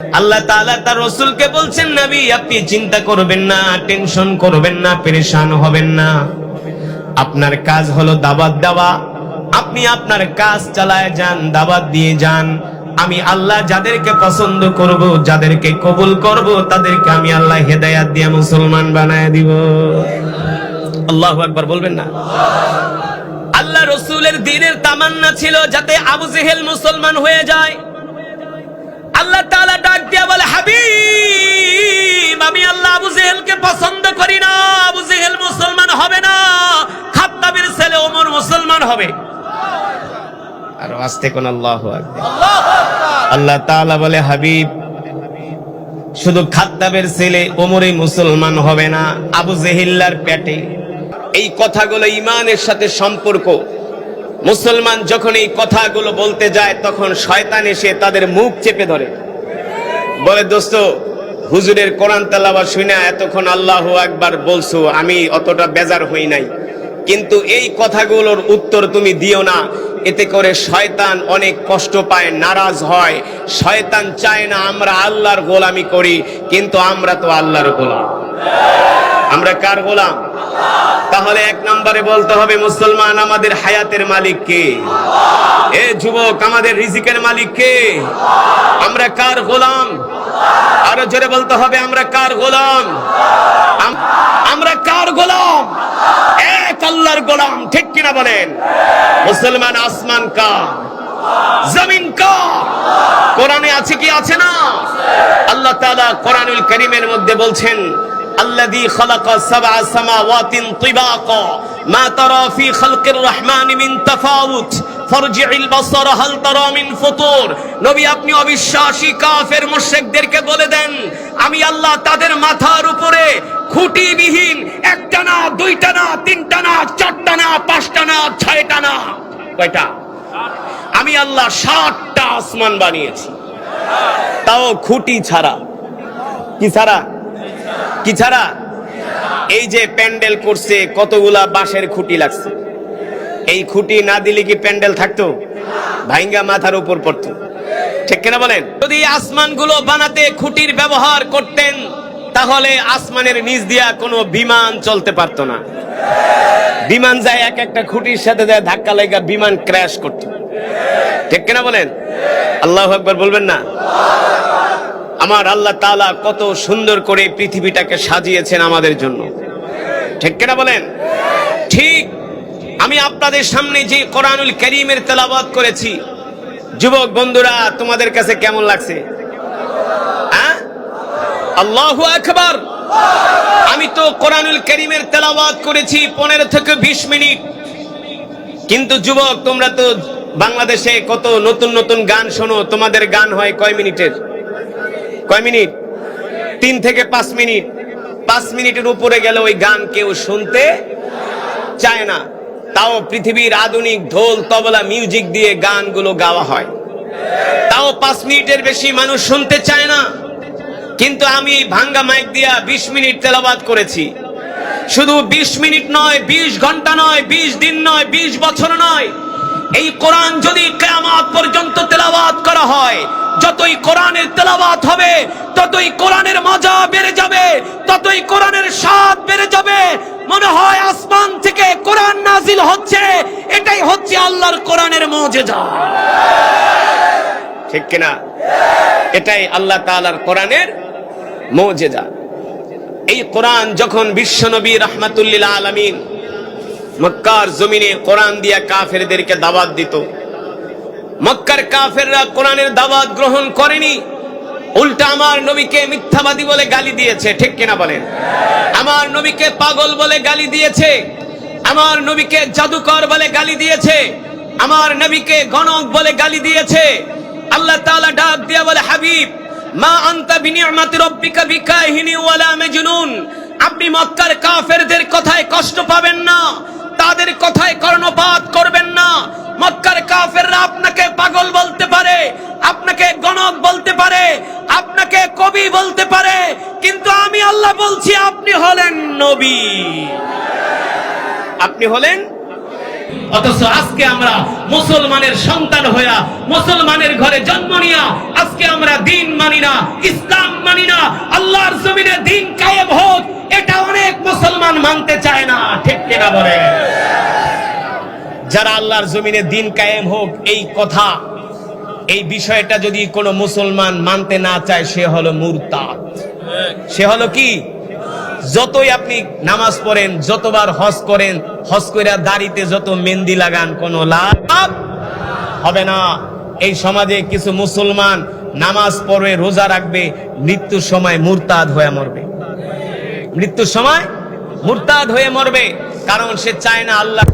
আল্লাহ তাআলা তার রাসূলকে বলছেন, নবী আপনি চিন্তা করবেন না, টেনশন করবেন না, পেরেশান হবেন না। আপনার কাজ হলো দাওয়াত দেওয়া। আপনি আপনার কাজ চালায় যান, দাওয়াত দিয়ে যান। আমি আল্লাহ যাদেরকে পছন্দ করব, যাদেরকে কবুল করব, তাদেরকে আমি আল্লাহ হেদায়েত দিয়ে মুসলমান বানায় দিব। আল্লাহু আকবার বলবেন না? আল্লাহ রাসূলের দ্বীনের তামান্না ছিল যাতে আবু জেহেল মুসলমান হয়ে যায়। আল্লাহ তাআলা ডাক দিয়া বলে, হাবিব আমি আল্লাহ আবু জেহেলকে পছন্দ করি না, আবু জেহেল মুসলমান হবে না, খাত্তাবের ছেলে ওমর মুসলমান হবে। আর আস্তে কোন আল্লাহু আকবার। আল্লাহ তাআলা বলে, হাবিব শুধু খাত্তাবের ছেলে ওমরই মুসলমান হবে না, আবু জেহেলের পেটে। এই কথাগুলো ঈমানের সাথে সম্পর্ক। মুসলমান যখন এই কথাগুলো বলতে যায় তখন শয়তান এসে তাদের মুখ চেপে ধরে, বলে দোস্ত হুজুরের কোরআন তেলাওয়াত শুনে এতক্ষণ আল্লাহু আকবার বলছো, আমি অতটা বেজার হই নাই, কিন্তু এই কথাগুলোর উত্তর তুমি দিও না। এতে করে শয়তান অনেক কষ্ট পায়, নারাজ হয়। শয়তান চায় না আমরা আল্লাহর গোলামি করি, কিন্তু আমরা তো আল্লাহর গোলাম। আমরা কার গোলাম? তাহলে এক নম্বরে বলতে হবে, মুসলমান আমাদের হায়াতের মালিক কে? এ যুবক, আমাদের রিজিকের মালিক কে? আমরা কার গোলাম? আরো জোরে বলতে হবে, আমরা কার গোলাম? আমরা কার গোলাম? এক আল্লাহর গোলাম, ঠিক কিনা বলেন? মুসলমান আসমান কা, জমিন কা? কোরআনে আছে কি আছে না? আল্লাহ তাআলা কোরআনুল কারীমের মধ্যে বলছেন, الذي خلق سبع سماوات طباقا ما ترى في خلق الرحمن من تفاوت فارجع البصر هل ترى من فطور। নবী আপনি অবিশ্বাসী কাফের মুশরিকদেরকে বলে দেন, আমি আল্লাহ তাদের মাথার উপরে খুঁটিবিহীন একটা না, দুইটা না, তিনটা না, চারটা না, পাঁচটা না, ছয়টা না, কয়টা? আমি আল্লাহ 7টা আসমান বানিয়েছি, তাও খুঁটি ছাড়া। কি ছাড়া? কি ছাড়া? এই যে প্যান্ডেল করছে, কতগুলা বাঁশের খুঁটি লাগছে। এই খুঁটি না দিলে কি প্যান্ডেল থাকতো? ভাঙ্গা মাথার উপর পড়তো, ঠিক কিনা বলেন? যদি আসমানগুলো বানাতে খুঁটির ব্যবহার করতেন, তাহলে আসমানের নিচ দিয়া কোনো বিমান চলতে পারতো না। বিমান যায় এক একটা খুঁটির সাথে যায় ধাক্কা লাগা বিমান ক্র্যাশ করত, ঠিক কিনা বলেন? আল্লাহু আকবার বলবেন না? আমার আল্লাহ তাআলা কত সুন্দর করে পৃথিবীটাকে সাজিয়েছেন আমাদের জন্য, ঠিক কিনা বলেন? ঠিক আমি আপনাদের সামনে যে কোরআনুল কারীমের তেলাওয়াত করেছি, যুবক বন্ধুরা তোমাদের কাছে কেমন লাগছে? আল্লাহু আকবার। আমি তো কোরআনুল কারীমের তেলাওয়াত করেছি 15 থেকে 20 মিনিট, কিন্তু যুবক তোমরা তো বাংলাদেশে কত নতুন নতুন গান শোনো, তোমাদের গান হয় কয় মিনিটের? কয় মিনিট? 3 থেকে 5 মিনিট। 5 মিনিটের উপরে গেলে ওই গান কেউ শুনতে চায় না। তাও পৃথিবীর আধুনিক ঢোল তবলা মিউজিক দিয়ে গানগুলো গাওয়া হয়, তাও 5 মিনিটের বেশি মানুষ শুনতে চায় না। কিন্তু আমি ভাঙ্গা মাইক দিয়া 20 মিনিট তেলাওয়াত করেছি। শুধু 20 মিনিট নয়, 20 ঘন্টা নয়, 20 দিন নয়, 20 বছর নয়। এই কোরআন যদি কিয়ামত পর্যন্ত তেলাওয়াত করা হয়, যতই কোরআনের তেলাওয়াত হবে ততই কোরআনের মজা বেড়ে যাবে, ততই কোরআনের স্বাদ বেড়ে যাবে। মনে হয় আসমান থেকে কোরআন নাজিল হচ্ছে, এটাই হচ্ছে আল্লাহর কোরআনের মুজিজা, ঠিক কিনা? এটাই আল্লাহ তাআলার কোরআনের মুজিজা। এই কোরআন যখন বিশ্বনবী রাহমাতুল লিল আলামিন মক্কার জমিনে কোরআন দিয়া কাফেরদেরকে দাওয়াত দিত, মক্কার কাফেররা কোরআনের দাওয়াত গ্রহণ করেনি, উল্টা আমার নবীকে মিথ্যাবাদী বলে গালি দিয়েছে, ঠিক কিনা বলেন? আমার নবীকে পাগল বলে গালি দিয়েছে, আমার নবীকে জাদুকর বলে গালি দিয়েছে, আমার নবীকে গণক বলে গালি দিয়েছে। আল্লাহ তাআলা ডাক দিয়া বলে, হাবিব মা আনতা বিনিআমাতি রাব্বিকা বিকাহিনি ওয়ালা মাজনুন। আপনি মক্কার কাফেরদের কথায় কষ্ট পাবেন না, তাদের কথায় কর্ণপাত করবেন না। মক্কার কাফেররা আপনাকে পাগল বলতে পারে, আপনাকে গণক বলতে পারে, আপনাকে কবি বলতে পারে, কিন্তু আমি আল্লাহ বলছি আপনি হলেন নবী। আপনি হলেন অথচ আজকে আমরা মুসলমানের সন্তান হইয়া, মুসলমানের ঘরে জন্ম নিয়া আজকে আমরা দিন মানি না, ইসলাম মানি না। আল্লাহর জমিনে দিন কায়েম হোক, এটা অনেক মুসলমান মানতে চায় না, ঠিক কিনা বলে? যারা আল্লাহর জমিনে দিন কায়েম হোক এই কথা, এই বিষয়টা যদি কোনো মুসলমান মানতে না চায়, সে হলো মুরতাদ। সে হলো কি? যতই আপনি নামাজ পড়েন, যতবার হজ করেন, হজ কইরা দাড়িতে যত মেহেন্দি লাগান, কোনো লাভ হবে না। এই সমাজে কিছু মুসলমান নামাজ পড়বে, রোজা রাখবে, মৃত্যুর সময় মুরতাদ হয়ে মরবে। মৃত্যুর সময় মুরতাদ হয়ে মরবে, কারণ সে চায় না আল্লাহ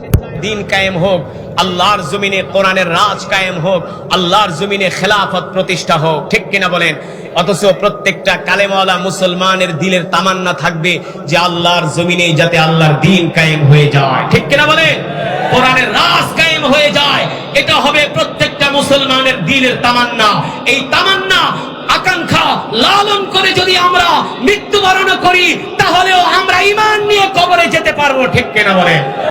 দিন কায়েম হোক, আল্লাহর জমিনে কোরআনের রাজ কায়েম হোক, আল্লাহর জমিনে খেলাফত প্রতিষ্ঠা হোক, ঠিক কিনা বলেন? অথচ প্রত্যেকটা কালেমাওয়ালা মুসলমানের দিলের তামান্না থাকবে যে আল্লাহর জমিনে যাতে আল্লাহর দিন কায়েম হয়ে যায়, ঠিক কিনা বলেন? কোরআনের রাজ কায়েম হয়ে যায়, এটা হবে প্রত্যেকটা মুসলমানের দিলের তামান্না। এই তামান্না আকাঙ্ক্ষা লালন করে যদি আমরা মৃত্যুবরণ করি, তাহলেও আমরা ঈমান নিয়ে কবরে যেতে পারবো, ঠিক কিনা বলেন?